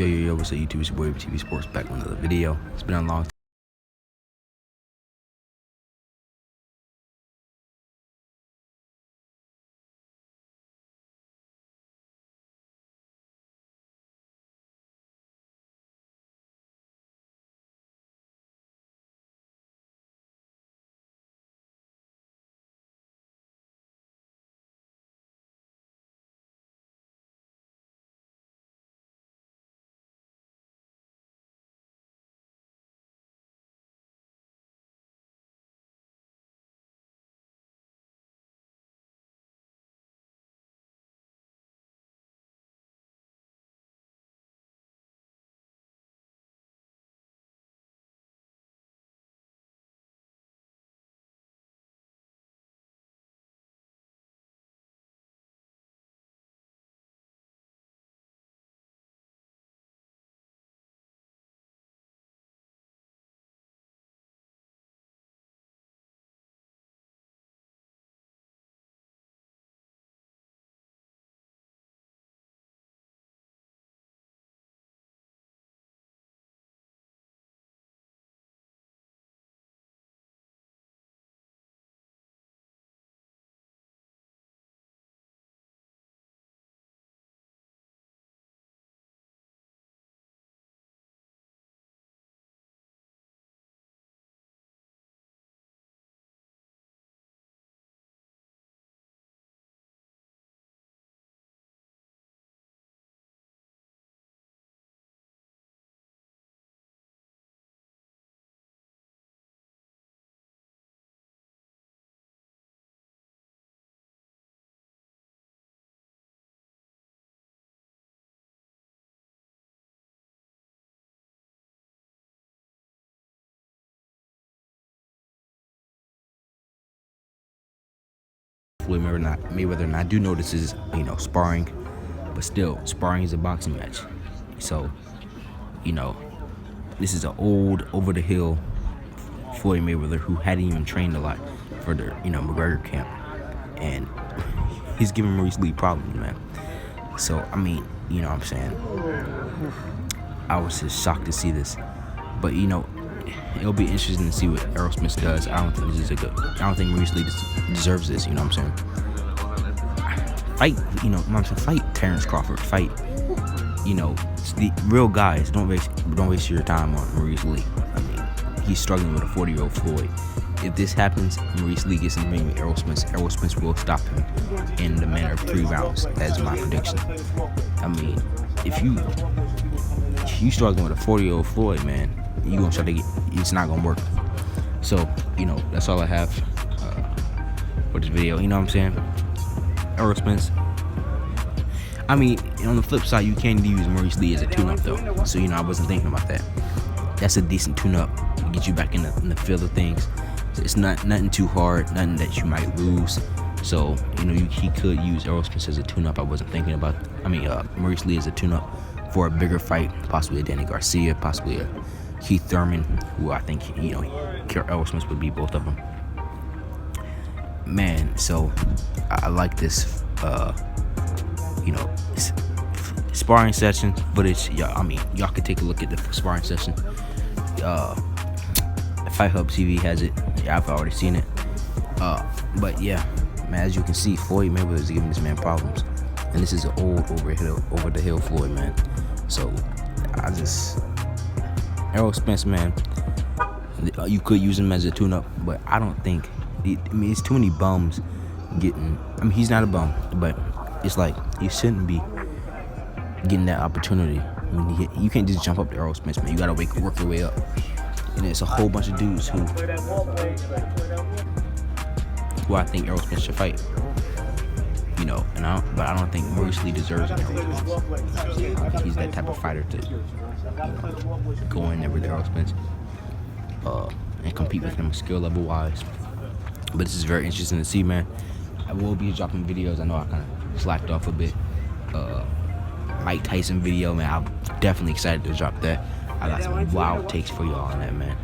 Yo, what's up YouTube? It's your boy TV Sports back with another video. It's been a long time. Floyd Mayweather, and I do know this is, sparring, but still, sparring is a boxing match. So, this is an old, over-the-hill Floyd Mayweather who hadn't even trained a lot for the, McGregor camp. And he's giving Maurice Lee problems, man. So, what I'm saying? I was just shocked to see this. But, it'll be interesting to see what Errol Spence does. I don't think Maurice Lee deserves this, you know what I'm saying? Fight Terrence Crawford. Fight, the real guys. Don't waste your time on Maurice Lee. He's struggling with a 40-year-old Floyd. If this happens, Maurice Lee gets in the ring with Errol Spence will stop him in the manner of 3 rounds. That's my prediction. If you struggling with a 40-year-old Floyd, man, you gonna try to it's not gonna work. So, that's all I have for this video. You know what I'm saying? Errol Spence. On the flip side, you can use Maurice Lee as a tune-up though. So, I wasn't thinking about that. That's a decent tune-up to get you back in the field of things. It's nothing too hard, nothing that you might lose. So, he could use Errol Spence as a tune-up. I wasn't thinking about, Maurice Lee as a tune-up for a bigger fight, possibly a Danny Garcia, possibly a Keith Thurman, who I think, Errol Spence would beat both of them. Man, so I like this, sparring session footage. Y'all could take a look at the sparring session. Fight Hub TV has it. Yeah, I've already seen it. But yeah, man, as you can see, Floyd Mayweather is giving this man problems, and this is an old over the hill Floyd, man. So Errol Spence, man, you could use him as a tune-up, but I don't think. It's too many bums getting. He's not a bum, but it's like he shouldn't be getting that opportunity. You can't just jump up to Errol Spence, man. You gotta work your way up. And it's a whole bunch of dudes who I think Errol Spence should fight. But I don't think Maurice Lee deserves an Errol Spence. He's that type of fighter to go in there with Errol Spence and compete with him skill level wise. But this is very interesting to see, man. I will be dropping videos. I know I kind of slacked off a bit. Mike Tyson video, man. I'm definitely excited to drop that. I got some wild takes for y'all on that, man.